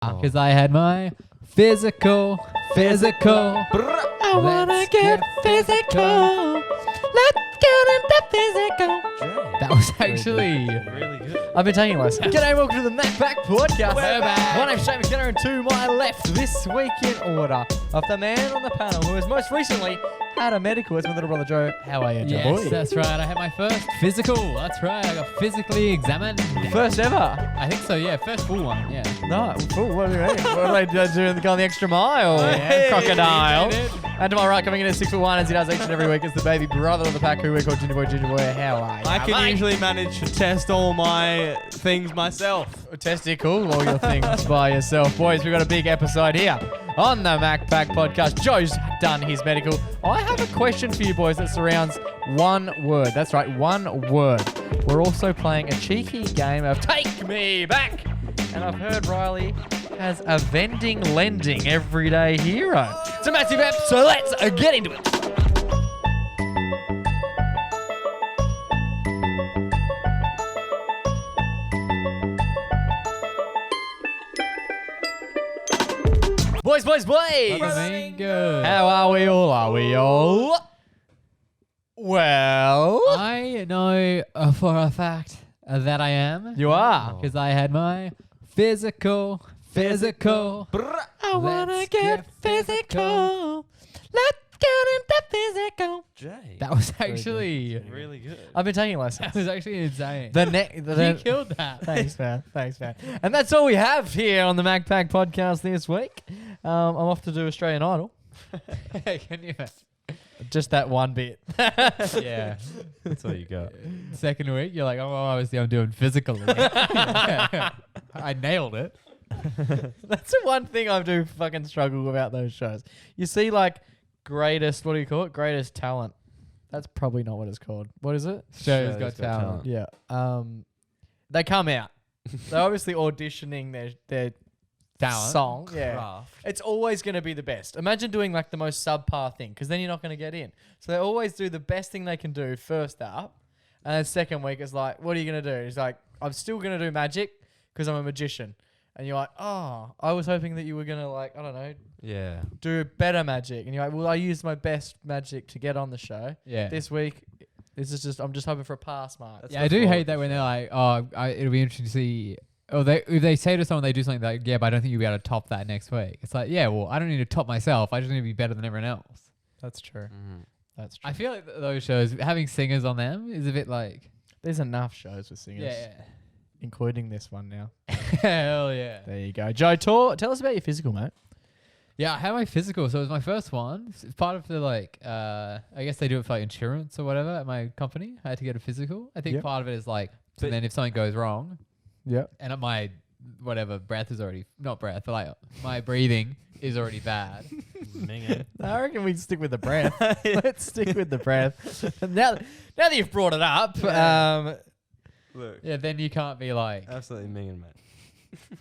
Because I had my physical. I wanna get physical. Let's get into physical. That was actually really good. I've been taking lessons. G'day, welcome to the MacPack podcast. We're back. My name's Shane McKenna, and to my left, this week in order of the man on the panel who has most recently had a medical. It's my little brother Joe. How are you, Joe? Yes, boy? that's right. I had my first physical. That's right. I got physically examined. First ever. I think so, yeah. First full one, yeah. No, cool. What do you mean? What do they do? Going the extra mile? Hey, Crocodile. they did. And to my right, coming in at 6'1", as he does each and every week, is the baby brother of the pack who we call Junior Boy. How are you? I can usually manage to test all my things myself. Testicle all your things by yourself. Boys, we've got a big episode here on the MacPack podcast. Joe's done his medical. I have a question for you boys that surrounds one word. That's right, one word. We're also playing a cheeky game of Take Me Back. And I've heard Riley has a vending lending everyday hero. It's a massive app, so let's get into it. Boys. Flamingo. How are we all? Well, I know for a fact that I am. you are. Because I had my physical. I wanna get physical. Let's get into physical. Jay. That was actually really good. I've been taking lessons. that was actually insane. The You killed that. Thanks, man. And that's all we have here on the MacPack podcast this week. I'm off to do Australian Idol. Can you? Just that one bit. Yeah. That's all you got. Second week, you're like, oh, obviously I'm doing physical again. I nailed it. That's the one thing I do fucking struggle about those shows. You see, like, greatest, what do you call it? Greatest talent. That's probably not what it's called. What is it? Show's got talent. Yeah. They come out. They're obviously auditioning their Talent. song. Yeah. Craft. It's always going to be the best. Imagine doing like the most subpar thing, because then you're not going to get in. So they always do the best thing they can do first up. And then second week, it's like, what are you going to do? It's like, I'm still going to do magic because I'm a magician. And you're like, oh, I was hoping that you were going to, like, I don't know, Yeah. do better magic. And you're like, well, I used my best magic to get on the show. Yeah. This week, I'm just hoping for a pass mark. That's Yeah, I do hate that when they're like, oh, it'll be interesting to see. Or if they say to someone they do something like, yeah, but I don't think you'll be able to top that next week. It's like, yeah, well, I don't need to top myself. I just need to be better than everyone else. That's true. Mm-hmm. That's true. I feel like those shows, having singers on them is a bit like, There's enough shows with singers, yeah. including this one now. Hell yeah. There you go. Joe, tell us about your physical, mate. Yeah, I had my physical, so it was my first one. It's part of the like, I guess they do it for like insurance or whatever at my company. I had to get a physical. I think Yep. part of it is like, so But- then if something goes wrong, Yep. and my whatever breath is already not breath, but like my breathing is already bad. Minging. I reckon we stick with the breath. Let's stick with the breath. Now that you've brought it up, Look. Yeah, then you can't be like. Absolutely minging, mate.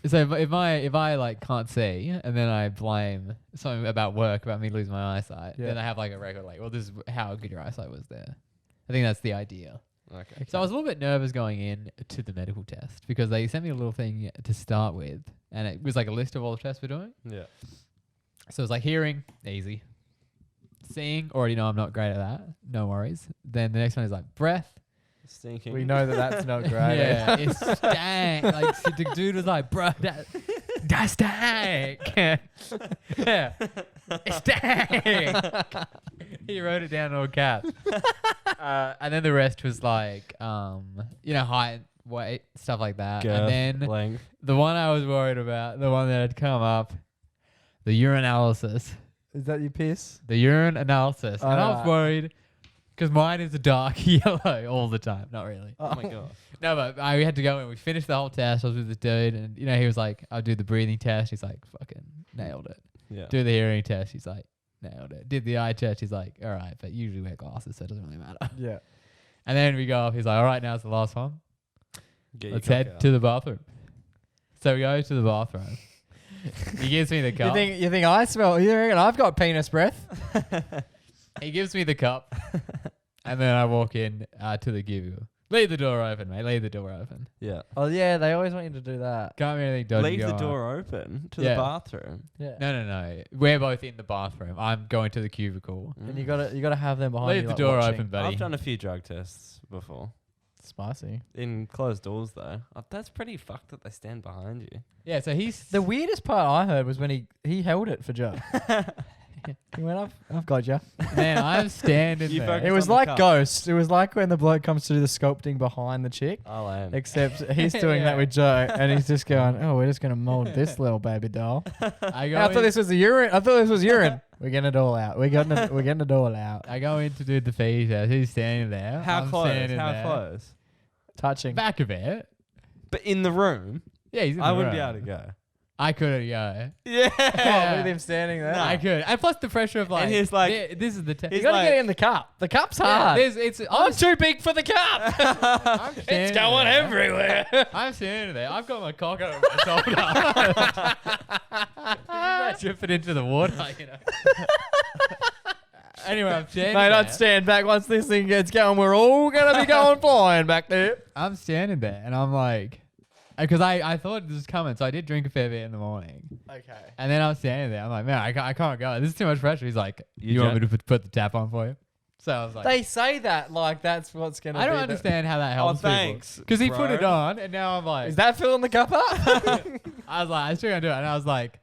So if I like can't see, and then I blame something about work about me losing my eyesight, Yeah. then I have like a record like, well, this is how good your eyesight was there. I think that's the idea. Okay. So I was a little bit nervous going in to the medical test because they sent me a little thing to start with, and it was like a list of all the tests we're doing. Yeah. So it's like hearing, easy. Seeing, already know I'm not great at that. No worries. Then the next one is like breath. Stinking. we know that's not great. Yeah, it's stank. Like the dude was like, bro, that stank. Yeah, it stank. He wrote it down in all caps. And then the rest was like, height, weight, stuff like that. Girth, and then length. the one I was worried about, the one that had come up, the urine analysis. Is that your piss? The urine analysis. And I was Alright. worried because mine is a dark yellow all the time. Not really. Oh my god. No, but we had to go and we finished the whole test. I was with this dude and, he was like, I'll do the breathing test. He's like, fucking nailed it. Yeah. Do the hearing test. He's like, nailed it. Did the eye test. He's like, all right, but usually wear glasses, so it doesn't really matter. Yeah. And then we go off. He's like, all right, now it's the last one. Get Let's your head cock out. to the bathroom. So we go to the bathroom. He gives me the cup. You think I smell? You reckon I've got penis breath? He gives me the cup. And then I walk in to the Leave the door open, mate. Leave the door open. Yeah. Oh yeah, they always want you to do that. Can't be anything dodgy. Leave the going on. door open to Yeah. the bathroom. Yeah. No. We're both in the bathroom. I'm going to the cubicle. And you gotta have them behind you. Leave the like, door watching. open, buddy. I've done a few drug tests before. Spicy. In closed doors, though. That's pretty fucked that they stand behind you. Yeah, so he's The weirdest part I heard was when he held it for Joe. He went, I've got you. man. I'm standing You there. focus It was on the like cup. Ghost. It was like when the bloke comes to do the sculpting behind the chick. Oh, I am. Except he's doing that Yeah. with Joe, and he's just going, "Oh, we're just gonna mold this little baby doll." I I go thought in, this was a urine. I thought this was urine. We're getting it all out. We're getting it all out. I go in to do the fee test. He's standing there. How I'm close? standing How there. close? Touching. Back of it. But in the room, Yeah, he's in I the wouldn't be room. able to go. I couldn't go. Yeah. With him standing there. I could. And plus the pressure of like, And he's like- this is the test. You gotta get it in the cup. The cup's hard. I'm too big for the cup. I'm It's standing going there. everywhere. I'm standing there. I've got my cock over my shoulder. Not dripping into the water, you know. Anyway, I'm standing Mate, there. I'd stand back once this thing gets going. We're all gonna be going flying back there. I'm standing there, and I'm like, because I thought this was coming, so I did drink a fair bit in the morning. Okay. And then I'm standing there. I'm like, man, I can't go. This is too much pressure. He's like, You you want me don't- to put the tap on for you? So I was like, They say that like that's what's gonna. I don't be understand how that helps thanks, Because he put bro. it on, and now I'm like, Is that filling the cup up? I was like, I still gonna do it, and I was like,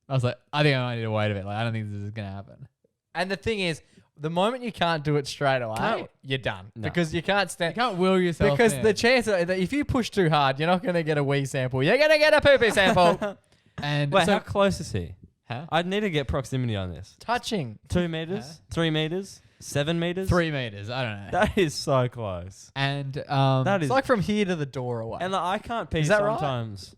I think I might need to wait a bit. Like, I don't think this is gonna happen. And the thing is, the moment you can't do it straight away, Can't- you're done No. because you can't You stand. can't will yourself Because in. the chance that if you push too hard, you're not gonna get a wee sample. You're gonna get a poopy sample. and Wait, so, how close is he? huh? I'd need to get proximity on this. Touching. 2 meters? Huh? 3 meters? 7 meters? 3 meters. I don't know. That is so close. And That It's is. like from here to the door away. And like, I can't pee Is that right? sometimes.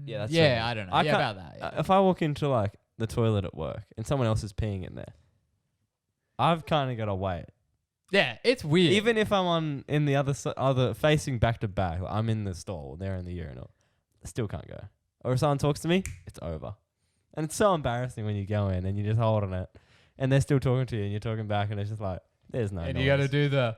Yeah, that's yeah, true. I don't know. I Yeah, can't- about that. Yeah. If I walk into like the toilet at work and someone else is peeing in there, I've kind of got to wait. Yeah, it's weird. Even if I'm in the other facing back to back, like I'm in the stall, they're in the urinal, I still can't go. Or if someone talks to me, it's over. And it's so embarrassing when you go in and you just hold on it, and they're still talking to you, and you're talking back, and it's just like there's no. and noise. you got to do the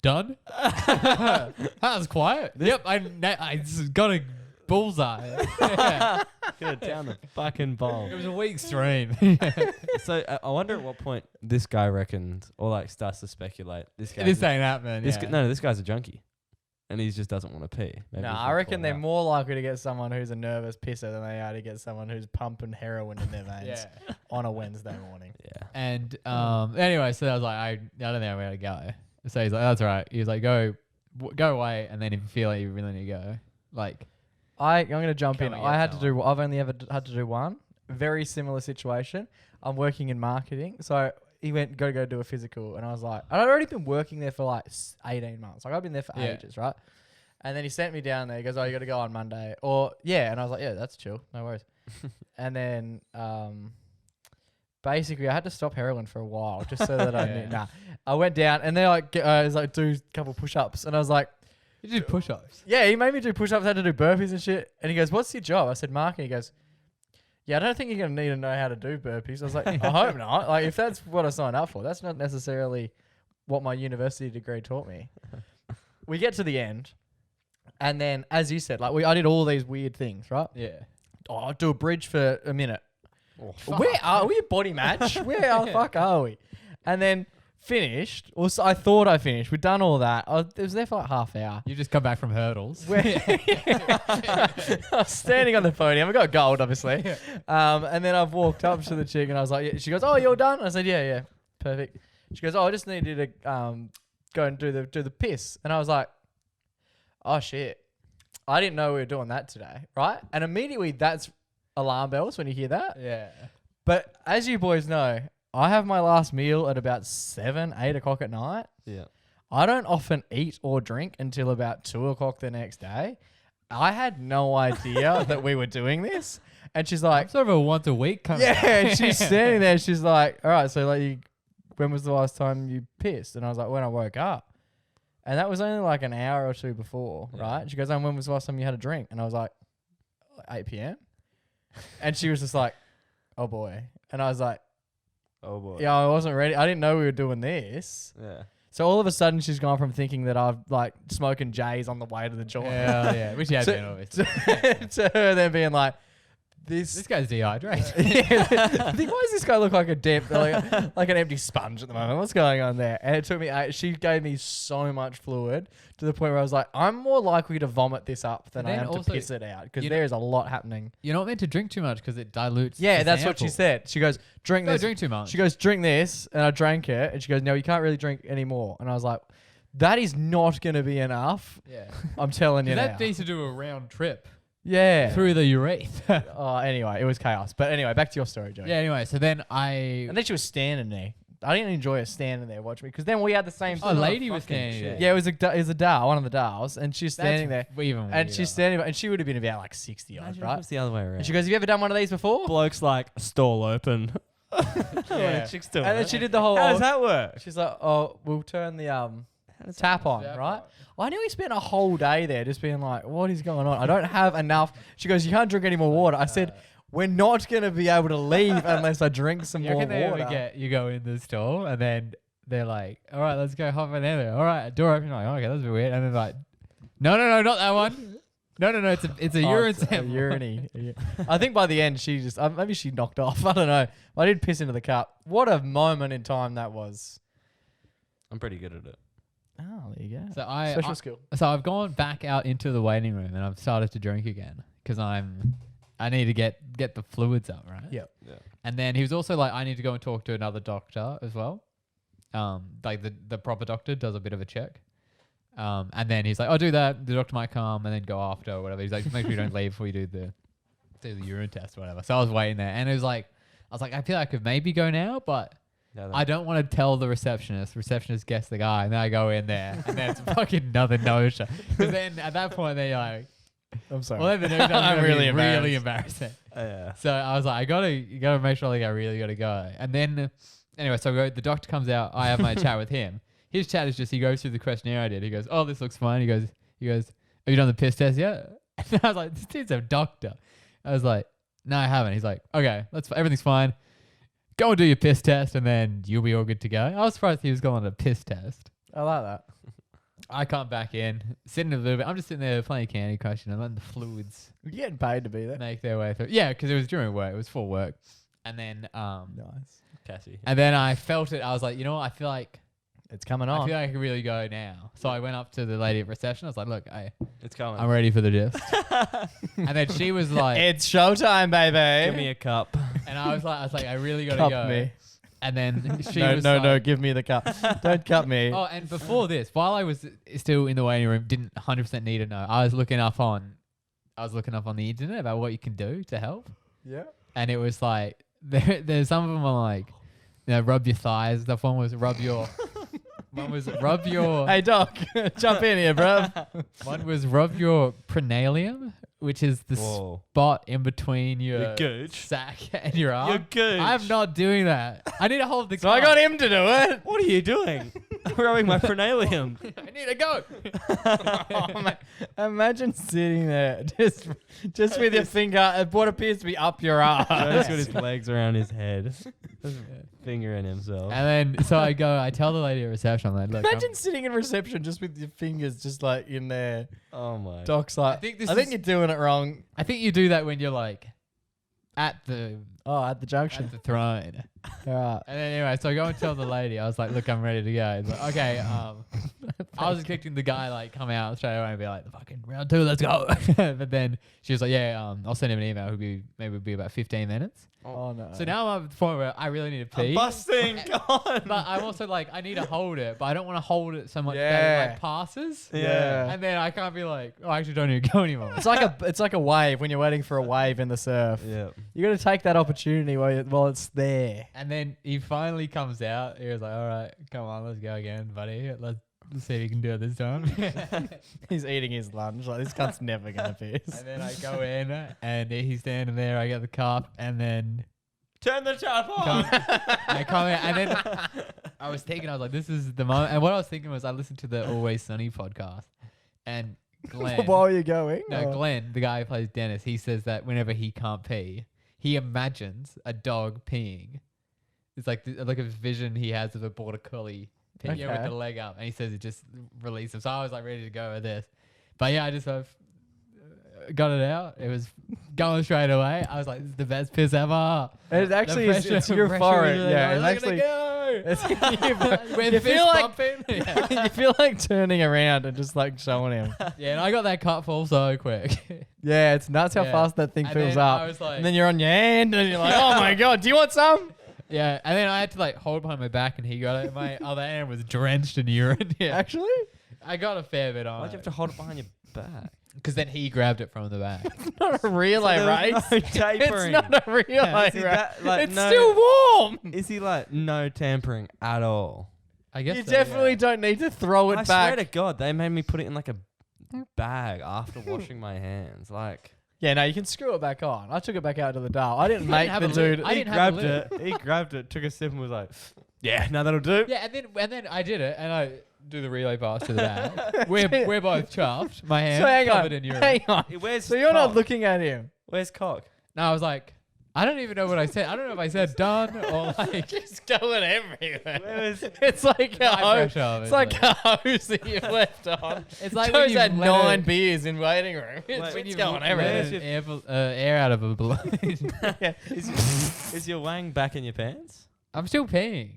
done. That was quiet. Yep, I just got a bullseye. Yeah. Get it down the fucking bowl. It was a weak stream. So I wonder at what point this guy reckoned, or like starts to speculate. This guy. This ain't happening. This Yeah. no, this guy's a junkie, and he just doesn't want to pee. Maybe No, he's I been reckon caught they're out. more likely to get someone who's a nervous pisser than they are to get someone who's pumping heroin in their veins Yeah. on a Wednesday morning. Yeah. And anyway, so I was like, I don't think I'm gonna go. So he's like, that's all right. He was like, go away, and then if you feel like you really need to go, like, I'm going to jump Come in. and I get had to do. someone. I've only ever had to do one. Very similar situation. I'm working in marketing, so he went go do a physical, and I was like, I'd already been working there for like 18 months. Like I've been there for Yeah. ages, right? And then he sent me down there. He goes, "Oh, you got to go on Monday," or yeah, and I was like, "Yeah, that's chill, no worries." And then basically, I had to stop heroin for a while just so that I knew. Yeah. Nah, I went down, and they're like, "It's like do a couple push-ups," and I was like. you did push-ups. Yeah, he made me do push-ups, had to do burpees and shit. And he goes, "What's your job?" I said, "Marketing." He goes, "Yeah, I don't think you're going to need to know how to do burpees." I was like, "I hope not. Like, if that's what I signed up for, that's not necessarily what my university degree taught me." We get to the end. And then, as you said, like I did all these weird things, right? Yeah. Oh, I'll do a bridge for a minute. Oh, Where are we? Body match? Where the fuck are we? And then finished. Also, I thought I finished. We'd done all that. I was there for like half hour. You just come back from hurdles. I was standing on the podium. I got gold, obviously. And then I've walked up to the chick and I was like, yeah. She goes, "Oh, you're done?" I said, "Yeah, perfect." She goes, "Oh, I just need you to go and do the piss." And I was like, "Oh shit, I didn't know we were doing that today, right?" And immediately that's alarm bells when you hear that. Yeah. But as you boys know, I have my last meal at about 7, 8 o'clock at night. Yeah. I don't often eat or drink until about 2 o'clock the next day. I had no idea that we were doing this. And she's like, Sort of a once a week kind yeah, of. and she's standing there. She's like, all right, so like, when was the last time you pissed? And I was like, when I woke up. And that was only like an hour or two before, Yeah. right? She goes, and when was the last time you had a drink? And I was like, 8 p.m. And she was just like, oh boy. And I was like, Oh boy. yeah, I wasn't ready. I didn't know we were doing this. Yeah. So all of a sudden, she's gone from thinking that I've like smoking J's on the way to the joint. Yeah, which you had been obviously. to her then being like, This guy's dehydrated. I think, why does this guy look like a dip, like an empty sponge at the moment? What's going on there? And it took me. She gave me so much fluid to the point where I was like, I'm more likely to vomit this up than I am to piss it out because there is a lot happening. You're not meant to drink too much because it dilutes. Yeah, the that's sample. what she said. She goes, drink this. Don't drink too much. She goes, drink this, and I drank it, and she goes, no, you can't really drink anymore. And I was like, that is not going to be enough. Yeah, I'm telling you now. that needs to do a round trip. Yeah. Through the urethra. Oh, anyway, it was chaos. But anyway, back to your story, Joe. Yeah, anyway, so then And then she was standing there. I didn't enjoy her standing there watching me because then we had the same. A lady was standing there. Yeah, it was a Dal, one of the Dals, and she's standing there. Even And she's standing, and she would have been about like 60 odd, right? It's the other way around. And she goes, "Have you ever done one of these before?" Bloke's like, stall open. Yeah. Chick's doing And then it. she did the whole. How does that work? She's like, "Oh, we'll turn the tap on, right?" I nearly spent a whole day there just being like, "What is going on? I don't have enough." She goes, "You can't drink any more water." I said, "We're not going to be able to leave unless I drink some more water." You go in the store and then they're like, all right, let's go hop in there. All right, door open. You're like, okay, that's a bit weird. And then like, no, not that one. No, it's a urine sample. Urine. I think by the end she just maybe she knocked off. I don't know. I did piss into the cup. What a moment in time that was. I'm pretty good at it. Oh, there you go. So Special skill. So I've gone back out into the waiting room and I've started to drink again because I need to get the fluids up, right? Yep. Yeah. And then he was also like, I need to go and talk to another doctor as well. Like the proper doctor does a bit of a check. And then he's like, I'll do that. The doctor might come and then go after or whatever. He's like, make sure you don't leave before you do the urine test or whatever. So I was waiting there and it was like, I was like, I feel like I could maybe go now, but I don't want to tell the receptionist. Receptionist guess the guy, and then I go in there, and then it's fucking another no-show. Because then at that point, then you're like, I'm sorry. well, then the no-show I'm really really embarrassing. Yeah. So I was like, you gotta make sure like I really gotta go. And then anyway, so the doctor comes out. I have my chat with him. His chat is just he goes through the questionnaire I did. He goes, oh, this looks fine. He goes, have you done the piss test yet? And I was like, this dude's a doctor. I was like, no, I haven't. He's like, okay, everything's fine. Go and do your piss test, and then you'll be all good to go. I was surprised he was going on a piss test. I like that. I come back in, sitting a little bit. I'm just sitting there playing Candy Crush and letting the fluids You're getting paid to be there. make their way through. Yeah, because it was during work. It was full work. And then, Nice. Cassie. and then I felt it. I was like, you know what? I feel like It's coming I on. feel like I can really go now. So I went up to the lady at reception. I was like, look, It's coming. I'm ready for the disc. And then she was like, It's showtime, baby. Give me a cup. and I was like, I really gotta Cup go. me. And then she No, was no, like, no. Give me the cup. Don't cut me. Oh, and before this, while I was still in the waiting room, didn't 100% need to know. I was looking up on the internet about what you can do to help, Yeah. and it was like there's some of them are like, rub your thighs. The one was rub your. One was rub your. Hey, Doc, jump in here, bro. One was rub your prenalium, which is the Whoa. spot in between your Your gooch. sack and your arm. Your gooch. I'm not doing that. I need to hold the. So I got him to do it. What are you doing? I'm rubbing my prenalium. I need to go. Oh, man. Imagine sitting there just with your finger, what appears to be up your Joe's ass. got his legs around his head. Fingering himself. And then so I tell the lady at reception, I'm like, look, Imagine sitting in reception just with your fingers just like in there. Oh my. Doc's like, I think you're doing it wrong. I think you do that when you're like at the Oh, at the junction. throne. All right. And then anyway, so I go and tell the lady, I was like, look, I'm ready to go. He's like, okay, I was expecting the guy like come out straight away and be like, fucking round 2, let's go. But then she was like, yeah, I'll send him an email. It'll be about 15 minutes. Oh, no. So now I'm at the point where I really need to pee. I'm busting. Come on. But I'm also like, I need to hold it, but I don't want to hold it so much that Yeah. it like passes. Yeah. And then I can't be like, oh, I actually don't need to go anymore. It's like a wave when you're waiting for a wave in the surf. Yeah. You got to take that opportunity while it's there. And then he finally comes out. He was like, all right, come on, let's go again, buddy. Let's see if you can do it this time. He's eating his lunch. Like, this cunt's never going to piss. And then I go in and he's standing there. I get the cup and then Turn the tap on. I come in. And then I was was like, this is the moment. And what I was thinking was I listened to the Always Sunny podcast and Glenn. While you're going? No, Glenn, the guy who plays Dennis, he says that whenever he can't pee, he imagines a dog peeing. It's like a vision he has of a border collie with Okay. the leg up, and he says it just released him. So I was like ready to go with this, but yeah, I just got it out. It was going straight away. I was like, this is the best piss ever. It actually is. pressure- It's your pressure forehead. was Yeah, like, it's "Look at actually. it go." When you fish feel like bumping. Yeah. you feel like turning around and just like showing him. Yeah, and I got that cut full so quick. Yeah, it's nuts how Yeah. fast that thing And fills then up. I was like, And then you're on your hand and you're like, oh my God, do you want some? yeah, and then I had to like hold behind my back, and he got it. My other hand was drenched in urine. Yeah, Actually? I got a fair bit on. Why'd you have to hold it behind your back? Because then he grabbed it from the back. It's not a relay So race. there was no It's tapering. not a relay Is he race. that, like, It's no- still warm. Is he like no tampering at all? I guess You so, definitely yeah. don't need to throw it I back. swear to God, they made me put it in like a bag after washing my hands. Like Yeah, no, you can screw it back on. I took it back out to the dal. I didn't make have the a lid. dude. I didn't have a lid. He grabbed it, took a sip, and was like, "Yeah, now that'll do." Yeah, and then I did it, and I do the relay pass to the bag. we're both chuffed. My hand So hang covered on. in urine. Hang on. Where's So you're not cock? looking at him. Where's cock? No, I was like, I don't even know what I said. I don't know if I said done or like. Just going everywhere. Where is? It's like a High hose. pressure, It's like obviously. a hose that you've left on. It's like when Joe's you had let 9 it- beers in waiting room. It's, Like, when it's you going let everywhere. air out of a balloon. Is your wang back in your pants? I'm still peeing.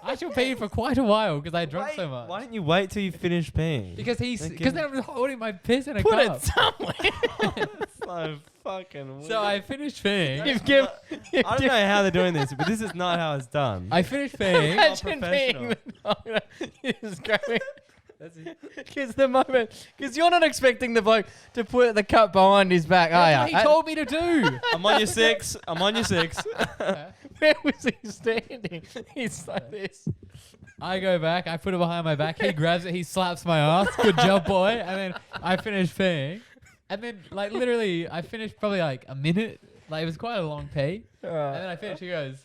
I still peed for quite a while because I drank Wait, so much. Why didn't you wait till you finished peeing? Because Then then I'm holding my piss in a Put cup. it somewhere. so fucking weird. So I finised peeing. You've given. I don't know how they're doing this, but this is not how it's done. I finished peeing. Imagine professional. being the just grabbing. Because the moment, because you're not expecting the bloke to put the cup behind his back, That's are what you? he told me to do. I'm on your 6. I'm on your 6. Where was he standing? He's like this. I go back. I put it behind my back. He grabs it. He slaps my ass. Good job, boy. And then I finished peeing. And then, like, literally, I finished probably like a minute. Like, it was quite a long pee. And then I finished. He goes,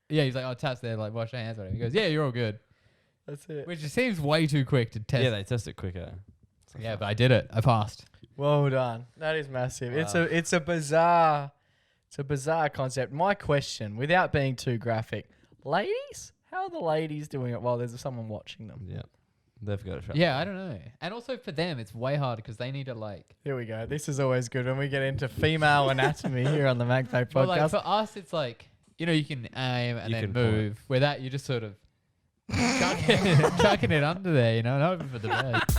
yeah, he's like, oh, taps there, like, wash your hands, whatever. He goes, yeah, you're all good. That's it. Which just seems way too quick to test. Yeah, they test it quicker. Yeah, but I did it. I passed. Well done. That is massive. Wow. It's a bizarre concept. My question, without being too graphic, ladies, how are the ladies doing it while there's someone watching them? Yeah, they've got a shot. Yeah, I don't know. And also for them, it's way harder because they need to, like... Here we go. This is always good when we get into female anatomy here on the MacPack Well, like, podcast. for us, it's like, you know, you can aim and You then can pull it. move. With that, you just sort of chucking it under there, you know, and hoping for the best.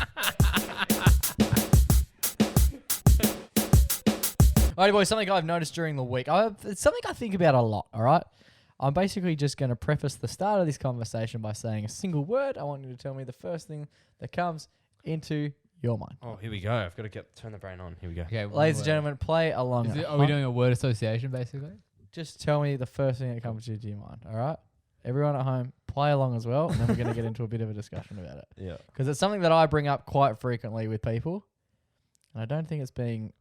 Alrighty, boys, something I've noticed during the week. It's something I think about a lot, all right? I'm basically just going to preface the start of this conversation by saying a single word. I want you to tell me the first thing that comes into your mind. Oh, here we go. I've got to turn the brain on. Here we go. Okay, Ladies and gentlemen, play along. are we doing a word association, basically? Just tell me the first thing that comes to your mind, all right? Everyone at home, play along as well, and then we're going to get into a bit of a discussion about it. Yeah. Because it's something that I bring up quite frequently with people, and I don't think it's being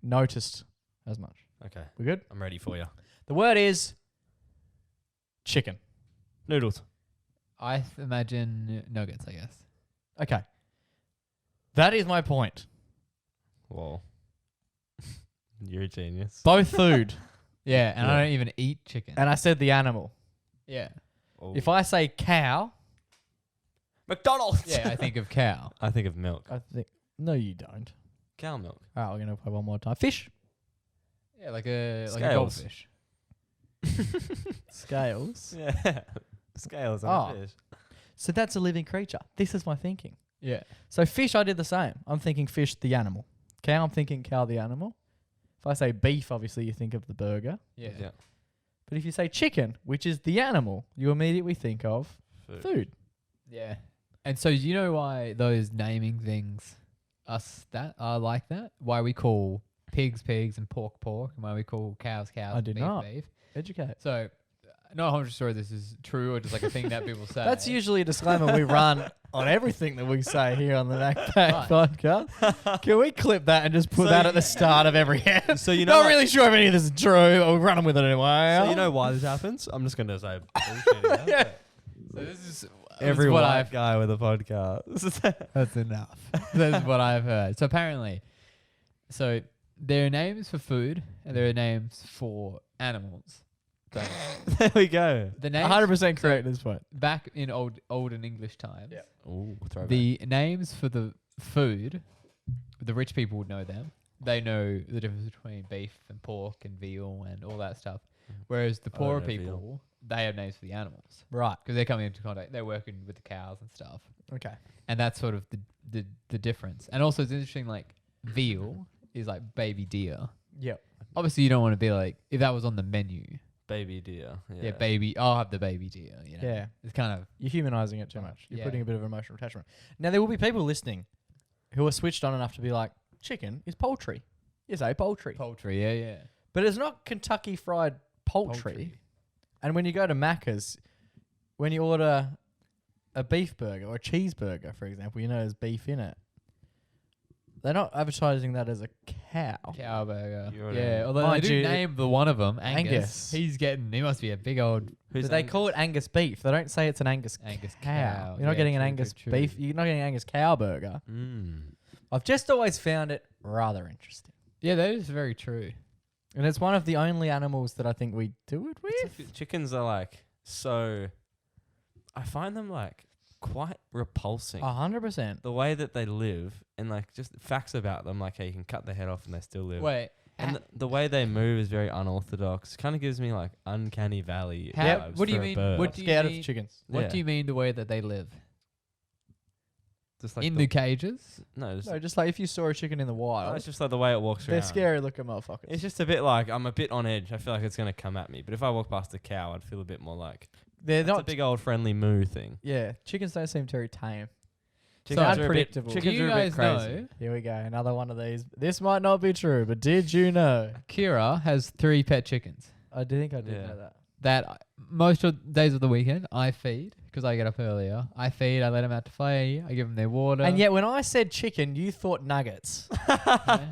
noticed as much. Okay. We good? I'm ready for you. The word is chicken. Noodles. I imagine nuggets, I guess. Okay. That is my point. Whoa. You're a genius. Both food. Yeah, and Yeah. I don't even eat chicken. And I said the animal. Yeah. Oh. If I say cow, McDonald's. Yeah, I think of cow. I think of milk. I think... No, you don't. Cow milk. All right, we're going to play one more time. Fish. Yeah, like a Scales. goldfish. Scales. Yeah. Scales Oh. on a fish. So that's a living creature. This is my thinking. Yeah. So fish, I did the same. I'm thinking fish, the animal. Cow, I'm thinking cow, the animal. If I say beef, obviously you think of the burger. Yeah. Yeah. But if you say chicken, which is the animal, you immediately think of food. Yeah. And so you know why those naming things are like that? Why we call pigs pigs and pork pork, and why we call cows cows I and did beef not. beef. Educate. So not 100% sure this is true or just like a thing that people say. That's usually a disclaimer we run on everything that we say here on the MacPack Right. podcast. Can we clip that and just put So that you- at the start of every episode? So you know Not like- really sure if any of this is true, but we're running with it anyway. So you know why this happens? I'm just going to say bullshit. Yeah. So this is Every what white I've guy with a podcast. That's enough. That's what I've heard. So apparently, there are names for food and there are names for animals. There we go. The names 100% correct at this point. back in olden English times. Yeah. Ooh, throwback. The names for the food, the rich people would know them. They know the difference between beef and pork and veal and all that stuff. Whereas the I don't poorer know people, veal. they have names for the animals Right. because they're coming into contact. They're working with the cows and stuff, Okay. and that's sort of the difference. And also, it's interesting. Like veal is like baby deer. Yep. Obviously, you don't want to be like if that was on the menu. Baby deer. Yeah, baby. I'll have the baby deer. You know? Yeah. It's kind of You're humanizing it too much. You're Yeah. putting a bit of emotional attachment. Now, there will be people listening who are switched on enough to be like, chicken is poultry. You say poultry. poultry. Yeah, yeah. But it's not Kentucky fried poultry. And when you go to Macca's, when you order a beef burger or a cheeseburger, for example, you know there's beef in it. They're not advertising that as a cow. Cow burger. You're Yeah, right. although Mind they do you, name the one of them Angus. Angus. He must be a big old Who's But they Angus? call it Angus beef. They don't say it's an Angus, Angus cow. cow. You're not Yeah, getting an true, Angus true, true. beef. You're not getting an Angus cow burger. I've just always found it rather interesting. Yeah, that is very true. And it's one of the only animals that I think we do it with. Chickens are like so. I find them like quite repulsing. 100%. The way that they live and like just facts about them, like how you can cut their head off and they still live. Wait, And the way they move is very unorthodox. Kind of gives me like uncanny valley How- vibes what do you for a mean- bird. what do you Scared mean- of chickens. what Yeah. do you mean the way that they live? Just like In the cages? no, just, No, just like if you saw a chicken in the no, wild, it's just like the way it walks they're around. scary looking motherfuckers. It's just a bit like I'm a bit on edge. I feel like it's gonna come at me. But if I walk past a cow, I'd feel a bit more like They're it's a not. big old friendly moo thing. Yeah, chickens don't seem very tame. Chickens are a bit- unpredictable. Do Chickens you are a bit guys crazy. know Here we go, another one of these. This might not be true, but did you know? Kira has 3 pet chickens I do think I did Yeah. know that. that most of days of the weekend I feed because I get up earlier. I feed, I let them out to play, I give them their water. And yet, when I said chicken, you thought nuggets, yeah.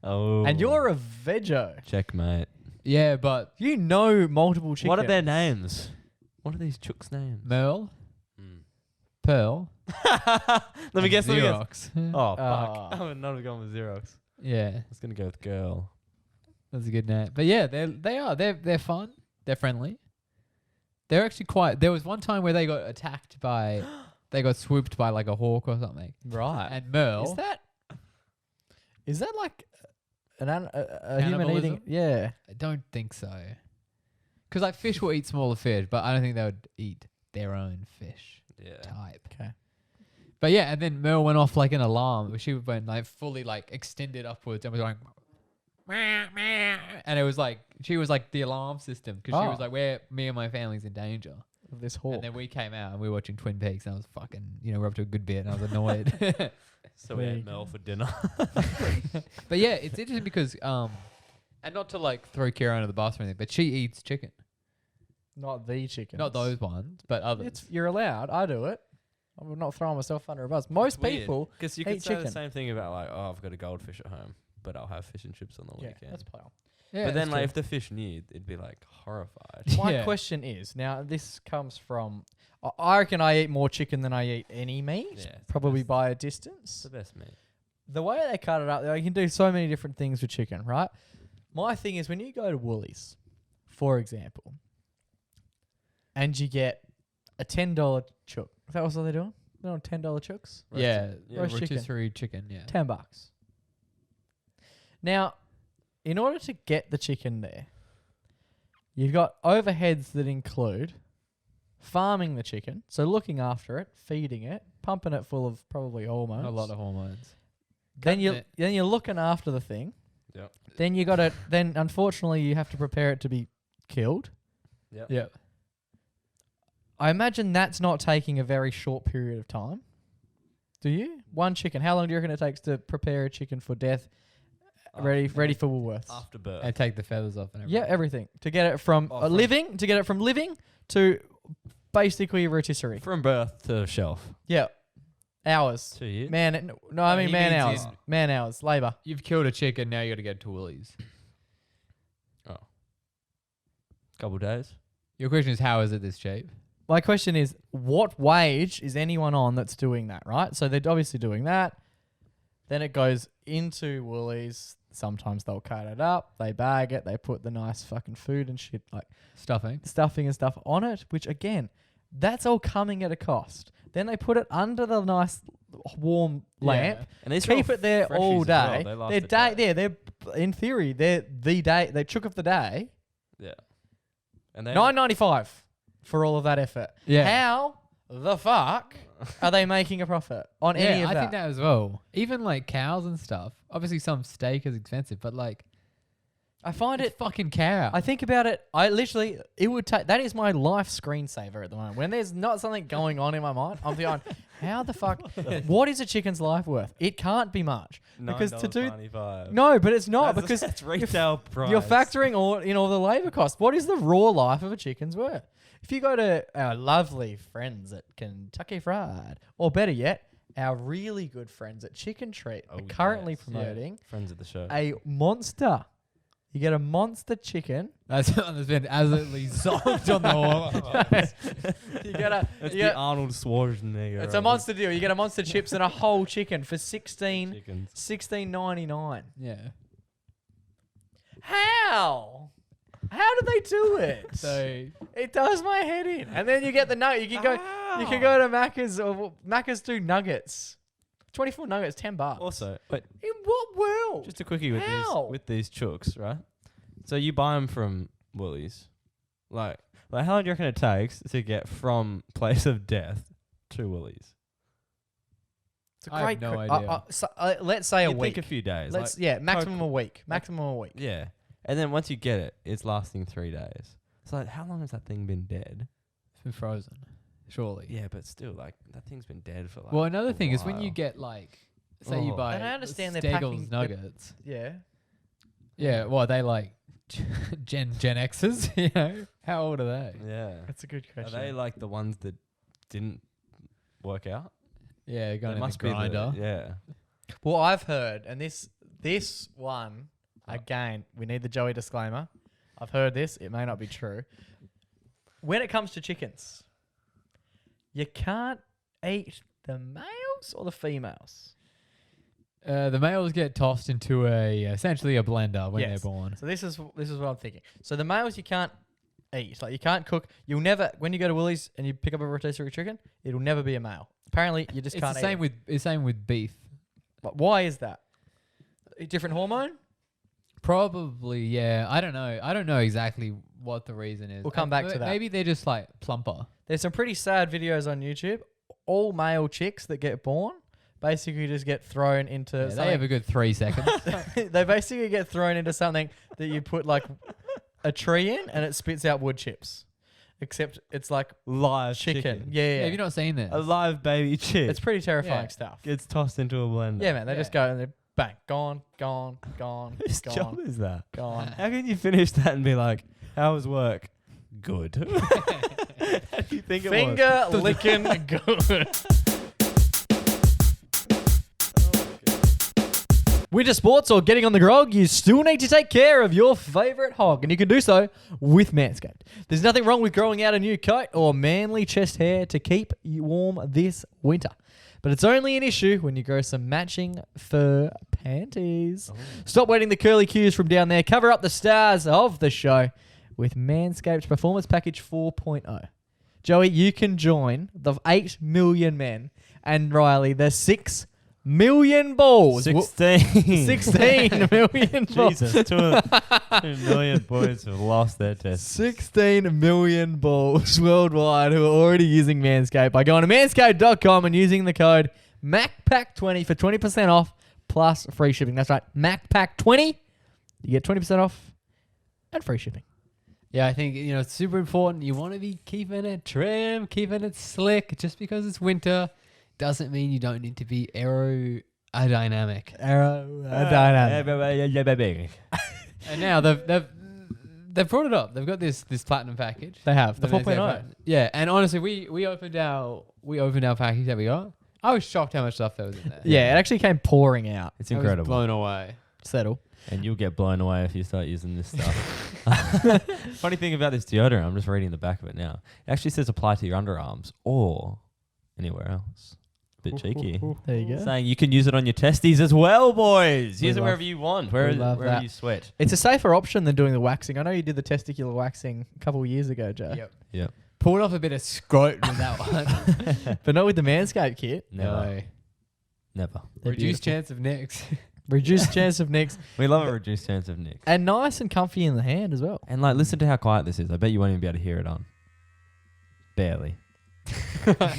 Oh, and you're a veggie. checkmate. Yeah, but You know multiple chickens. What are their names? What are these chooks' names? Merle, Mm. Pearl, Let me guess. Let me guess. Xerox. Oh fuck! Ah. I would not have gone with Xerox. Yeah, I was gonna go with girl. that's a good name. But yeah, they're fun. They're friendly. They're actually quite. There was one time where they got attacked by, they got swooped by like a hawk or something. Right. And Merle, Is that like a human eating? Cannibalism? Yeah. I don't think so. Because like fish will eat smaller fish, but I don't think they would eat their own fish Yeah. type. Okay. But yeah, and then Merle went off like an alarm. She went like fully like extended upwards and was going, "Meow, meow," and it was like she was like the alarm system because she was Oh. like, "Where me and my family's in danger." This hawk. And then we came out and we were watching Twin Peaks and I was fucking, we're up to a good bit and I was annoyed. So we had Mel for dinner. But yeah, it's interesting because and not to like throw Kira under the bus or anything, but she eats chicken. Not the chicken. Not those ones, but others. You're allowed. I do it. I'm not throwing myself under a bus. Most people. because you eat could say the chicken. same thing about like, oh, I've got a goldfish at home, but I'll have fish and chips on the Yeah, weekend. that's pile. Yeah, but then that's like true. if the fish knew, it'd be like horrified. My Yeah. question is now. This comes from. I reckon I eat more chicken than I eat any meat. Yeah, it's the Probably best. by a It's distance. the best meat. The way they cut it up, you can do so many different things with chicken, right? My thing is when you go to Woolies, for example, and you get a $10 chook. Is that what they're doing? They're on $10 chooks? yeah, roast chicken. rotisserie chicken. Yeah. $10. Now, in order to get the chicken there, you've got overheads that include farming the chicken, so looking after it, feeding it, pumping it full of probably hormones. A lot of hormones. Then Cutting you're it. looking after the thing. Yep. Then you got to. Then unfortunately you have to prepare it to be killed. Yep. Yeah. I imagine that's not taking a very short period of time. Do you? One chicken. How long do you reckon it takes to prepare a chicken for death, ready for Woolworths? After birth. And take the feathers off and everything. Yeah, everything to get it from Oh, from- living to basically a rotisserie. From birth to shelf. Yeah, hours. 2 years. Man, no, I mean he man means hours. in- Man hours, labor. You've killed a chicken, now you got to get to Woolies. Couple days. Your question is, how is it this cheap? My question is, what wage is anyone on that's doing that, right? So they're obviously doing that. Then it goes into Woolies. Sometimes they'll cut it up, they bag it, they put the nice fucking food and shit like Stuffing. stuffing and stuff on it, which again, that's all coming at a cost. Then they put it under the nice warm lamp, And these keep it there all day. They last They're a day. they're in theory, they're the day, they chook of the day. Yeah. And they $9.95 for all of that effort. Yeah. How the fuck are they making a profit on any of I that? think that as well. Even like cows and stuff. Obviously, some steak is expensive, but like, I find it's it. fucking cow. I think about it. I literally, it would take. That is my life screensaver at the moment. When there's not something going on in my mind, I'm going, how the fuck? What is a chicken's life worth? It can't be much because to do. $9.95. No, but it's not because that's retail price. you're factoring all the labor costs. What is the raw life of a chicken's worth? If you go to our lovely friends at Kentucky Fried, or better yet, our really good friends at Chicken Treat are currently promoting friends of the show. a monster. You get a monster chicken. That's been absolutely zonked on the wall. You get a. That's you the get- Arnold Schwarzenegger. it's a monster deal. You get a monster chips and a whole chicken for Chickens. $16.99. Yeah. How? How do they do it? So It does my head in. And then you get the nugget. You can go. You can go to Macca's or Macca's do nuggets. 24 nuggets, $10. Also, but In what world? just a quickie How? with these chooks, right? So you buy them from Woolies. Like how long do you reckon it takes to get from place of death to Woolies? It's a I have no que- idea. let's say a You'd week. think a few days. Let's like, maximum a week. Maximum a week. yeah. And then once you get it, it's lasting 3 days. So like, how long has that thing been dead? it's been frozen, surely. Yeah, but still, like that thing's been dead for like. Well, another a thing is when you while. get like, say you Oh. buy And I understand they're Steagall's packing- they're- nuggets. Yeah. Yeah. Well, they like Gen X's. You know, how old are they? Yeah. That's a good Are question. they like the ones that didn't work out? Yeah, going They in must the grinder. be. Yeah. Well, I've heard, and this one, again, we need the Joey disclaimer. I've heard this. It may not be true. When it comes to chickens, you can't eat the males or the females. The males get tossed into essentially a blender when Yes. they're born. So this is what I'm thinking. So the males you can't eat. Like you can't cook. You'll never, when you go to Woolies and you pick up a rotisserie chicken, it'll never be a male. Apparently, you just It's can't the eat same it. with same with beef. But why is that? A different hormone? Probably, yeah. I don't know. I don't know exactly what the reason is. We'll come back to that. Maybe they're just like plumper. There's some pretty sad videos on YouTube. All male chicks that get born basically just get thrown into Yeah, they something. have a good 3 seconds. They basically get thrown into something that you put like a tree in and it spits out wood chips. Except it's like Live chicken. Yeah, Yeah. have you not seen this? A live baby chick It's pretty terrifying Yeah. stuff. gets tossed into a blender. Yeah, man. They Yeah. just go and they're bang, gone, gone, gone, Whose job gone, is that? gone. How can you finish that and be like, how was work? Good. How do you think it was? Finger licking good. Winter sports or getting on the grog, you still need to take care of your favourite hog, and you can do so with Manscaped. There's nothing wrong with growing out a new coat or manly chest hair to keep you warm this winter. But it's only an issue when you grow some matching fur panties. Stop waiting the curly cues from down there. Cover up the stars of the show with Manscaped's Performance Package 4.0. Joey, you can join the 8 million men and Riley, the 6 million balls. 16. 16 million balls. Jesus, 2 million boys have lost their tests. 16 million balls worldwide who are already using Manscaped by going to manscaped.com and using the code MacPack20 for 20% off plus free shipping. That's right, MacPack20. You get 20% off and free shipping. Yeah, I think, it's super important. You want to be keeping it trim, keeping it slick. Just because it's winter doesn't mean you don't need to be aerodynamic. Aerodynamic. And now they've brought it up. They've got this platinum package. They have the Manscaped 4.0. Platinum. Yeah, and honestly, we opened our package that we got. I was shocked how much stuff there was in there. Yeah, it actually came pouring out. It's I was incredible. blown away. Settle. And you'll get blown away if you start using this stuff. Funny thing about this deodorant, I'm just reading the back of it now. It actually says apply to your underarms or anywhere else. Bit cheeky. There you go. Saying you can use it on your testes as well, boys. Use it love- wherever you want, we love wherever that. you sweat. It's a safer option than doing the waxing. I know you did the testicular waxing a couple of years ago, Joe. Yep. Yep. Pulled off a bit of scrote with that one. But not with the Manscaped kit. Never. Never. They're Reduced beautiful. chance of nicks. Reduced chance of nicks. We love a reduced chance of nicks. And nice and comfy in the hand as well. And like, listen to how quiet this is. I bet you won't even be able to hear it on. Barely.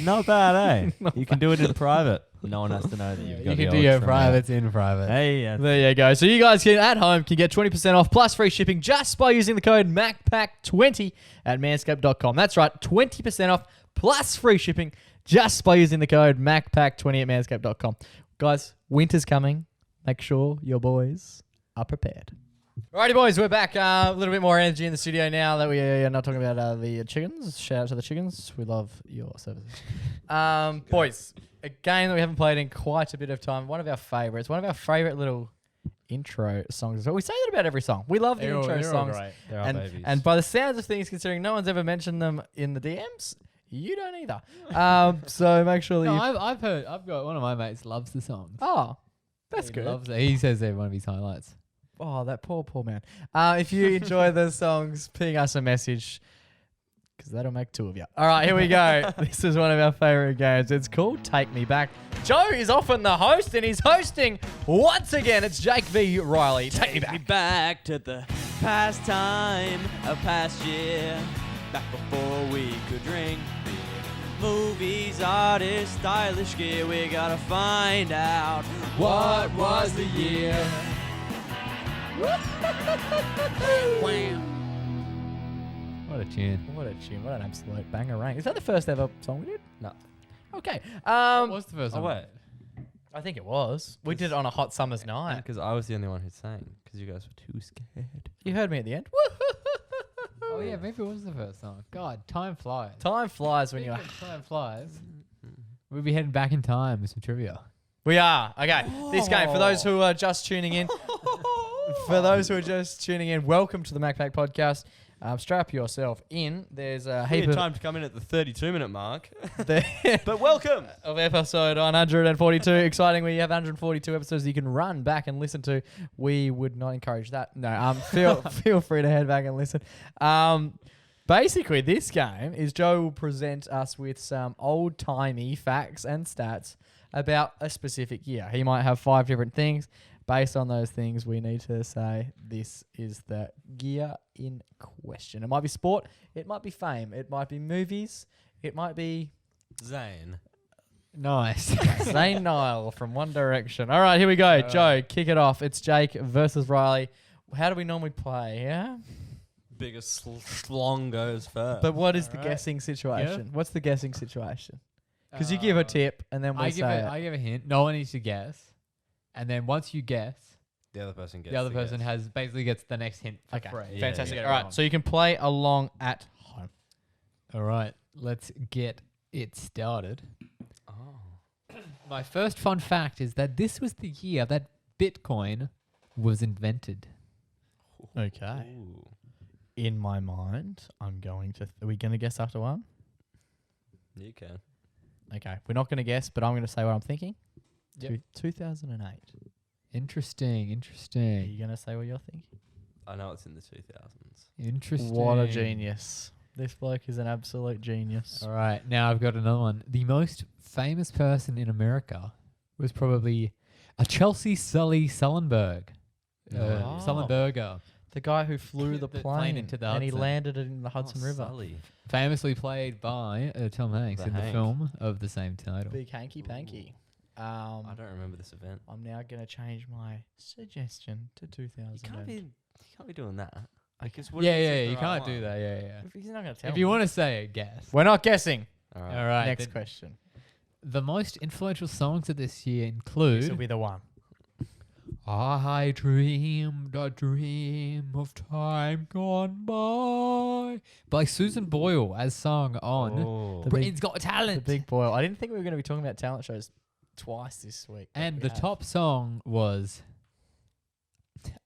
Not bad, eh? You can do it in private. No one has to know that you've got You the can do old your trim out. privates in private. Hey, yeah. There you go. So you guys at home can get 20% off plus free shipping just by using the code MacPack20 at manscaped.com. That's right, 20% off plus free shipping just by using the code MacPack20 at manscaped.com. Guys, winter's coming. Make sure your boys are prepared. Alrighty, boys, we're back. A little bit more energy in the studio now that we are not talking about the chickens. Shout out to the chickens. We love your services. Boys, a game that we haven't played in quite a bit of time. One of our favorites. One of our favorite little intro songs as well. We say that about every song. We love the intro songs. They're our babies. And by the sounds of things, considering no one's ever mentioned them in the DMs, you don't either. So make sure that No, you... I've heard. I've got one of my mates loves the song. Oh, that's He good. loves it. He says they're one of his highlights. Oh, that poor man. If you enjoy the songs, ping us a message because that'll make two of you. All right, here we go. This is one of our favorite games. It's called Take Me Back. Joe is often the host and he's hosting once again. It's Jake v. Riley. Take me back. back to the past time, a past year, back before we could drink beer. Movies, artists, stylish gear, we gotta find out What was the year? What a tune. What a tune. What an absolute banger. Is that the first ever song we did? No. Okay. What was the first Oh, one? wait. I think it was. We did it on a hot summer's night. Because I was the only one who sang, because you guys were too scared. You heard me at the end. Oh yeah, maybe it was the first song. God, time flies. Time flies when you're... Time flies. We'll be heading back in time with some trivia. We are. Okay. This game, for those who are just tuning in, welcome to the MacPack podcast. Strap yourself in. There's a We heap had of, time to come in at the 32-minute mark. the- But welcome! of episode 142. Exciting. We have 142 episodes that you can run back and listen to. We would not encourage that. No. Feel free to head back and listen. Basically, this game is Joe will present us with some old-timey facts and stats about a specific year. He might have 5 different things. Based on those things, we need to say this is the year in question. It might be sport. It might be fame. It might be movies. It might be Zane. Nice. Zayn Nile from One Direction. All right, here we go. Joe, kick it off. It's Jake versus Riley. How do we normally play? Yeah. Biggest slong goes first. But what is the All right. guessing situation? What's the guessing situation? Because you give a tip and then we I say give it. I give a hint. No one needs to guess. And then once you guess, the other person gets the other person basically gets the next hint for Okay, free. Yeah, fantastic. yeah. All right, so you can play along at home. All right, let's get it started. Oh. My first fun fact is that this was the year that Bitcoin was invented. Okay. Ooh. In my mind, I'm going to... are we going to guess after one? You can. Okay, we're not going to guess, but I'm going to say what I'm thinking. Yep. 2008. Interesting. Are you going to say what you're thinking? I know it's in the 2000s. Interesting. What a genius. This bloke is an absolute genius. All right, now I've got another one. The most famous person in America was probably a Chelsea Sully Sullenberg. Oh. Sullenberger. The guy who flew the The plane, plane into the and he Hudson. landed it in the Hudson River. Sully. Famously played by Tom Hanks The in the Hank. film of the same title. Big hanky panky. I don't remember this event. I'm now going to change my suggestion to 2000. You can't be doing that. Because Yeah, you can't do that. Yeah. He's not going to tell If me. you want to say it, guess. We're not guessing. All All right. right. Next then question. the most influential songs of this year This will include be the one. I dreamed a dream of time gone by Susan Boyle as sung on Oh. The Britain's Got The Talent. Big Boil. I didn't think we were going to be talking about talent shows twice this week. but And we the have. top song was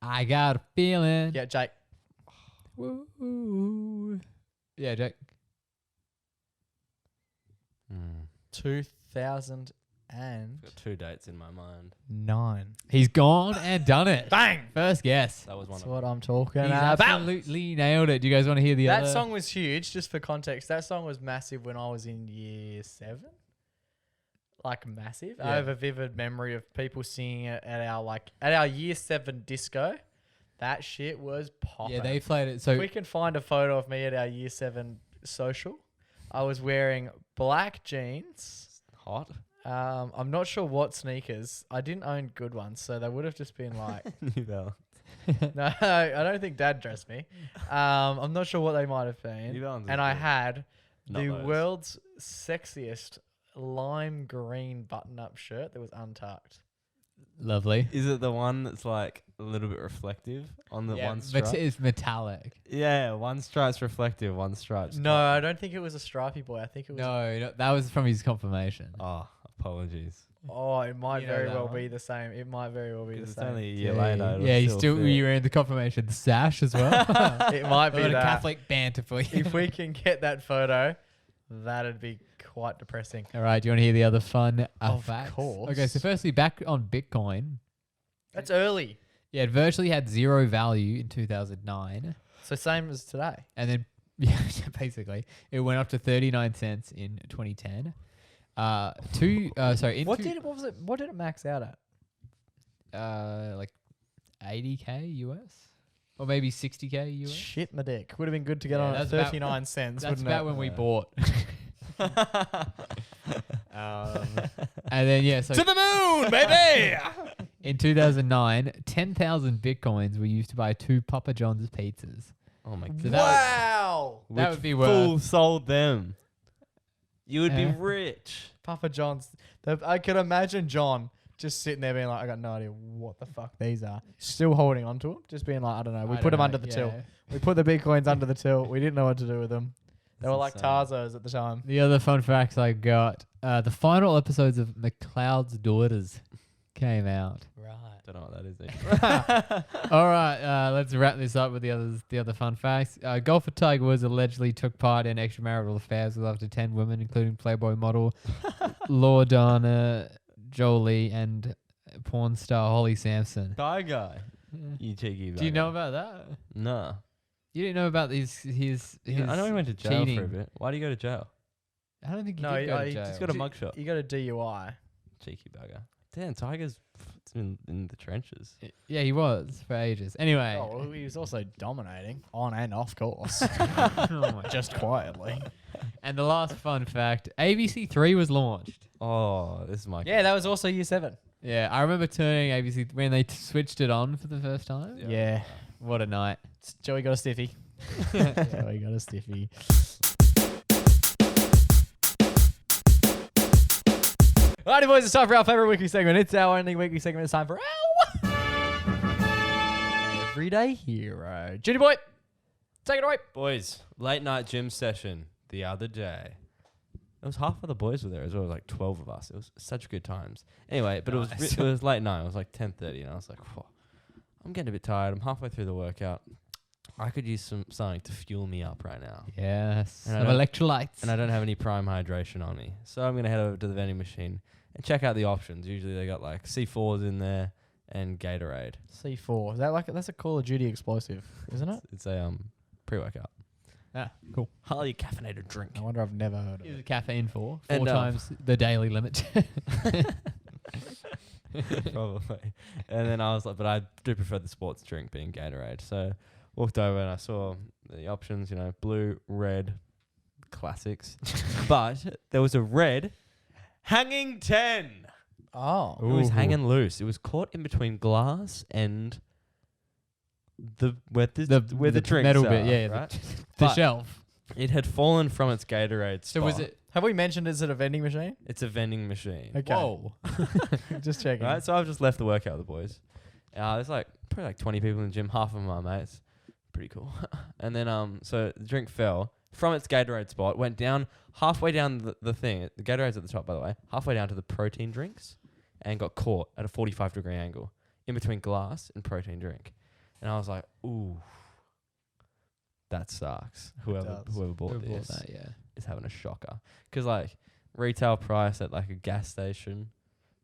I Got a Feeling. Yeah, Jake. Woo. Yeah, Jack. 2008. Got 2 dates in my mind. 9. He's gone and done it. Bang! First guess. That was one That's of what I'm talking He's about. absolutely nailed it. Do you guys want to hear the That other? song was huge, just for context. That song was massive when I was in year 7. Like massive. I Yeah. have a vivid memory of people singing it at our year 7 disco. That shit was popping. Yeah, they played it. If So we can find a photo of me at our year 7 social. I was wearing black jeans. Hot. I'm not sure what sneakers. I didn't own good ones, so they would have just been like New Balance. no, I don't think Dad dressed me. I'm not sure what they might have New been. Balance is And I good. had Not the those. world's sexiest lime green button-up shirt that was untucked. lovely. Is it the one that's like a little bit reflective on the one stripe? But it's metallic. Yeah, one stripe's reflective, one stripe's No, I don't think it was a stripy boy. I think it was. No, that was from his confirmation. Oh, apologies. Oh, it might You know very that well one. be the same. It might very well be the It's same. only a year later. Yeah, you still fit. you were in the confirmation sash as well. It might be A lot of that. Catholic banter for you. If we can get that photo, that'd be quite depressing. All right, do you want to hear the other fun Of facts? course. Okay, so firstly, back on Bitcoin. That's early. Yeah, it virtually had zero value in 2009. So same as today. And then, yeah, basically, it went up to 39 cents in 2010. What did it max out at? Like 80K US? Or maybe 60K US? Shit, my dick. Would have been good to get Yeah, on at that's about- 39 cents. That's wouldn't about it? when we Yeah. bought. And then, yeah, so To the moon, baby. in 2009, 10,000 Bitcoins were used to buy 2 Papa John's pizzas. Oh my So god. Wow. That Which would be fool worth. sold them? You would be Yeah. rich. Papa John's. I could imagine John just sitting there being like, I got no idea what the fuck these are. Still holding on to them. Just being like, I don't know. We put them under the till. We put the Bitcoins under the till. We didn't know what to do with them. They were like insane. Tarzos at the time. The other fun facts I got, the final episodes of McCloud's Daughters came out. Right. Don't know what that is. Either. All right, let's wrap this up with the other fun facts. Golfer Tiger Woods allegedly took part in extramarital affairs with up to 10 women, including Playboy model Lordana Jolie and porn star Holly Sampson. Tiger. You cheeky. Do you know bugger. about that? No. You didn't know about his Yeah, I know he went to jail cheating. for a bit. Why do you go to jail? I don't think he No, did go to he jail. He's got a mugshot. You got a DUI. Cheeky bugger. Damn, Tiger's in the trenches. Yeah, he was for ages. Anyway, Oh, well, he was also dominating on and off course. Oh my Just quietly. and the last fun fact: ABC3 was launched. Oh, this is my. Yeah, that was also year 7. Yeah, I remember turning ABC when they switched it on for the first time. Yeah. What a night! Joey got a stiffy. Joey got a stiffy. Alrighty, boys, it's time for our favourite weekly segment. It's our only weekly segment. It's time for our Everyday Hero. Junior boy, take it away. Boys, late night gym session the other day. It was half of the boys were there as well. It was like 12 of us. It was such good times. Anyway, but Nice. it was late night. It was like 10:30, and I was like, whoa, I'm getting a bit tired. I'm halfway through the workout. I could use something to fuel me up right now. Yes, And I some don't- electrolytes. And I don't have any prime hydration on me. So I'm going to head over to the vending machine and check out the options. Usually they got like C4s in there and Gatorade. C4. Is that like that's a Call of Duty explosive, isn't it? It's a pre-workout. Ah, cool. Highly caffeinated drink. I wonder. I've never heard of Is it. it caffeine for 4 And, times the daily limit? Probably. And then I was like, but I do prefer the sports drink being Gatorade. So walked over and I saw the options, blue, red, classics. But there was a red hanging 10. Oh. It was Ooh. hanging loose. It was caught in between glass and where the drinks metal are, bit, yeah, right? the But shelf. it had fallen from its Gatorade So spot. was it? Have we mentioned it's at a vending machine? It's a vending machine. Okay. Whoa! Just checking. Right, so I've just left the workout with the boys. There's probably 20 people in the gym, half of them are mates. Pretty cool. And then so the drink fell from its Gatorade spot, went down halfway down the thing. The Gatorade's at the top, by the way. Halfway down to the protein drinks, and got caught at a 45-degree angle in between glass and protein drink. And I was like, ooh, that sucks. Whoever does. bought Who this bought that? Yeah. is having a shocker. Because retail price at a gas station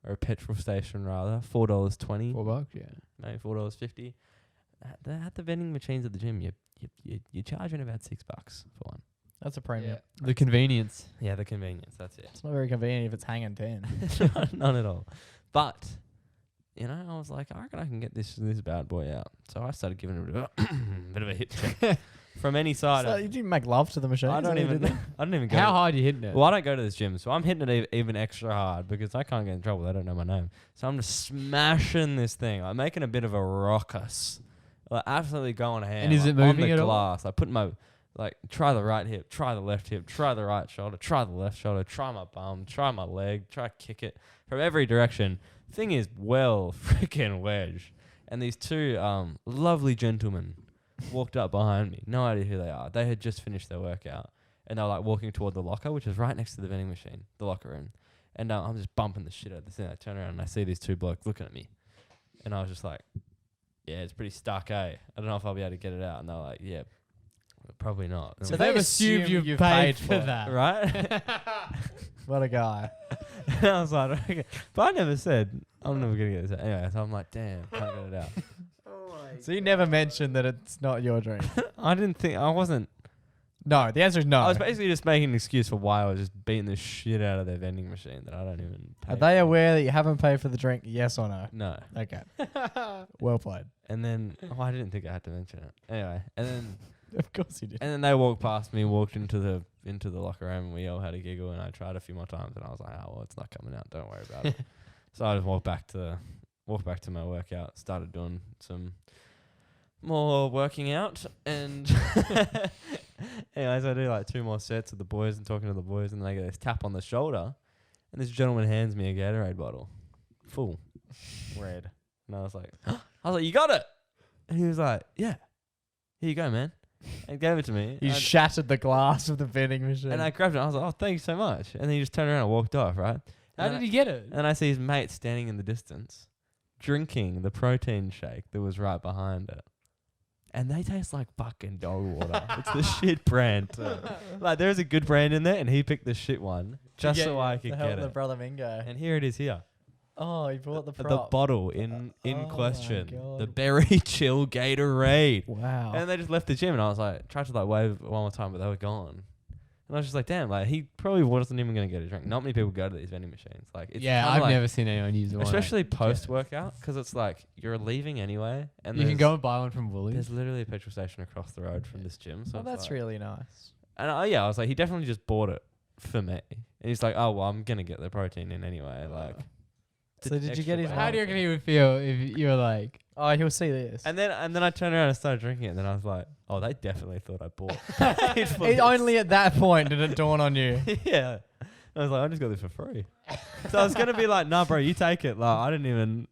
or a petrol station rather, $4.20, $4, yeah. maybe $4.50. At the vending machines at the gym, you're charging about $6 for one. That's a premium. The convenience. Yeah, the convenience. That's it. It's not very convenient if it's hanging 10. Not at all. But I was like, I reckon I can get this bad boy out. So I started giving it a bit of a hit check from any side. So you didn't make love to the machine. I don't even go. How hard are you hitting it? Well, I don't go to this gym, so I'm hitting it even extra hard because I can't get in trouble. They don't know my name. So I'm just smashing this thing. I'm making a bit of a ruckus. Like absolutely going ham. And is it on moving the at all? glass. I put my try the right hip, try the left hip, try the right shoulder, try the left shoulder, try my bum, try my leg, try kick it from every direction. Thing is well freaking wedged. And these two lovely gentlemen walked up behind me. No idea who they are. They had just finished their workout. And they were like walking toward the locker, which is right next to the vending machine, the locker room. And I'm just bumping the shit out of this thing. I turn around and I see these two blokes looking at me. And I was just like, yeah, it's pretty stuck, eh? I don't know if I'll be able to get it out. And they're like, yeah, probably not. And So I'm they they've assume assumed you've you've paid paid for for it. that. right? What a guy. And I was like, okay. But I never said, I'm never going to get this out. Anyway, so I'm like, damn, can't get it out. So you never mentioned that it's not your drink? I wasn't. No, the answer is no. I was basically just making an excuse for why I was just beating the shit out of their vending machine that I don't even pay Are they for. aware that you haven't paid for the drink? Yes or no? No. Okay. Well played. And then, I didn't think I had to mention it. Anyway, and Of course you did. then they walked past me, walked into the locker room, and we all had a giggle, and I tried a few more times, and I was like, oh, well, it's not coming out. Don't worry about it. So I just walked back to my workout, started doing some more working out, and anyways, I do like 2 more sets with the boys and talking to the boys, and then I get this tap on the shoulder, and this gentleman hands me a Gatorade bottle, full, red, and I was like, you got it? And he was like, yeah, here you go, man, and gave it to me. You shattered the glass of the vending machine. And I grabbed it. I was like, oh, thank you so much. And then he just turned around and walked off, right? How did he get it? And I see his mate standing in the distance, drinking the protein shake that was right behind it. And they taste like fucking dog water. It's the shit brand too. Like there's a good brand in there, and he picked the shit one just so I could get The it. brother Mingo. And here it is here. Oh, he brought the The prop. bottle in oh my question. God. The berry chill Gatorade. Wow. And they just left the gym, and I was like, tried to like wave one more time, but they were gone. And I was just like, damn, like he probably wasn't even going to get a drink. Not many people go to these vending machines. Like, it's Yeah, kinda I've like, never seen anyone use one. especially post workout, because it's like you're leaving anyway, and You can there's- go and buy one from Woolies. There's literally a petrol station across the road from this gym. So Oh, it's that's like, really nice. And I was like, he definitely just bought it for me. And he's like, oh well, I'm gonna get the protein in anyway. Like, So did you get his How do you reckon he would feel if you were like, Oh, he'll see this. And then I turned around and started drinking it. And then I was like, oh, they definitely thought I bought. Only at that point did it dawn on you. Yeah. I was like, I just got this for free. So I was gonna be like, nah, bro, you take it. Like, I didn't even.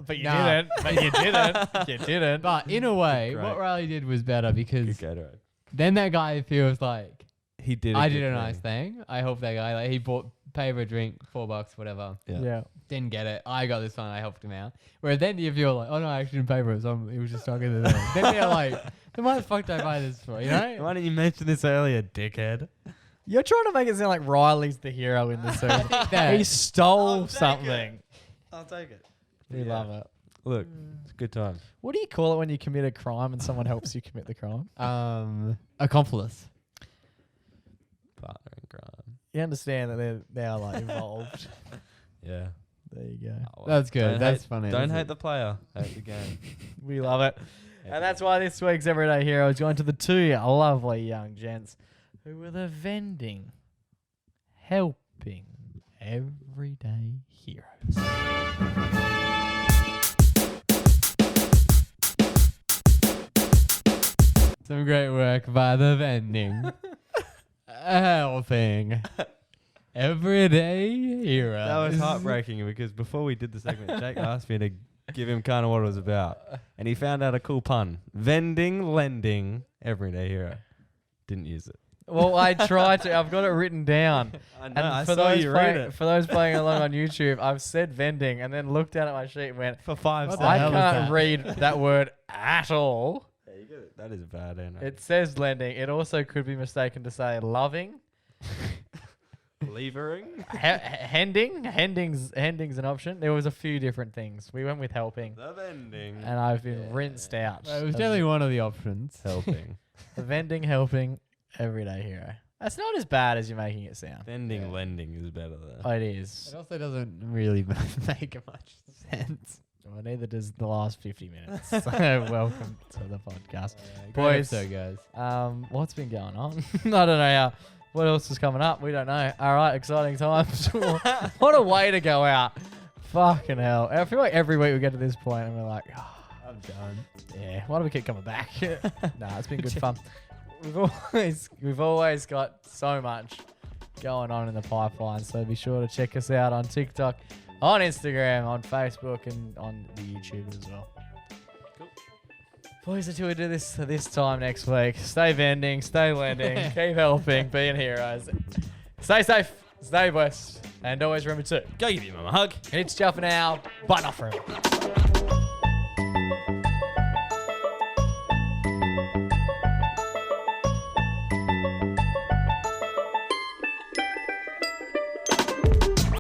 But you Nah. didn't. But you didn't. You didn't. but in a way, Great. what Riley did was better because Good Gatorade. then that guy feels like, He did. I did a nice thing. I hope that guy, like, he paid for a drink, $4, whatever. Yeah. Didn't get it. I got this one. I helped him out. Whereas then if you're like, oh no, I actually didn't pay for it. So he was just talking to them. Then they're like, then why the fuck did I buy this for? You know? Why didn't you mention this earlier, dickhead? You're trying to make it sound like Riley's the hero in this scene. that- He stole I'll take something. I'll take it. We Yeah. love it. Look, it's a good time. What do you call it when you commit a crime and someone helps you commit the crime? Accomplice. Partner in crime. You understand that they are like involved. Yeah. There you go. Oh, well. That's good. Don't That's hate- funny. Don't That's hate it. the player. Hate the game. We love it. And that's why this week's Everyday Hero is going to the two lovely young gents who were the vending, helping everyday heroes. Some great work by the vending. Helping everyday heroes. That was heartbreaking because before we did the segment, Jake asked me to give him kind of what it was about. And he found out a cool pun. Vending, lending, everyday hero. Didn't use it. Well, I tried to. I've got it written down. I know, And I for saw those you read playing, it. for those playing along on YouTube, I've said vending and then looked down at my sheet and went, For 5 What the I hell seconds. is can't that? read that word at all. Yeah, you get it. That is bad, ain't it? It says lending. It also could be mistaken to say loving. Levering. Hending's an option. There was a few different things. We went with helping, The vending. and I've been rinsed out. It was definitely one of the options. Helping. The vending, helping, everyday hero. That's not as bad as you're making it sound. Vending, Yeah. lending is better though. Oh, it is. It also doesn't really make much sense. Well, neither does the last 50 minutes. So welcome to the podcast. Great Boys. episode, guys. What's been going on? I don't know. What else is coming up? We don't know. All right, exciting times. What a way to go out. Fucking hell. I feel like every week we get to this point and we're like, oh, I'm done. yeah, why do we keep coming back? Nah, it's been good fun. We've always got so much going on in the pipeline, so be sure to check us out on TikTok, on Instagram, on Facebook, and on the YouTube as well. Cool. Boys, until we do this time next week, stay vending, stay lending, keep helping, being heroes. Stay safe, stay blessed, and always remember to Go give your mum a hug. it's Jeff for now, but not forever.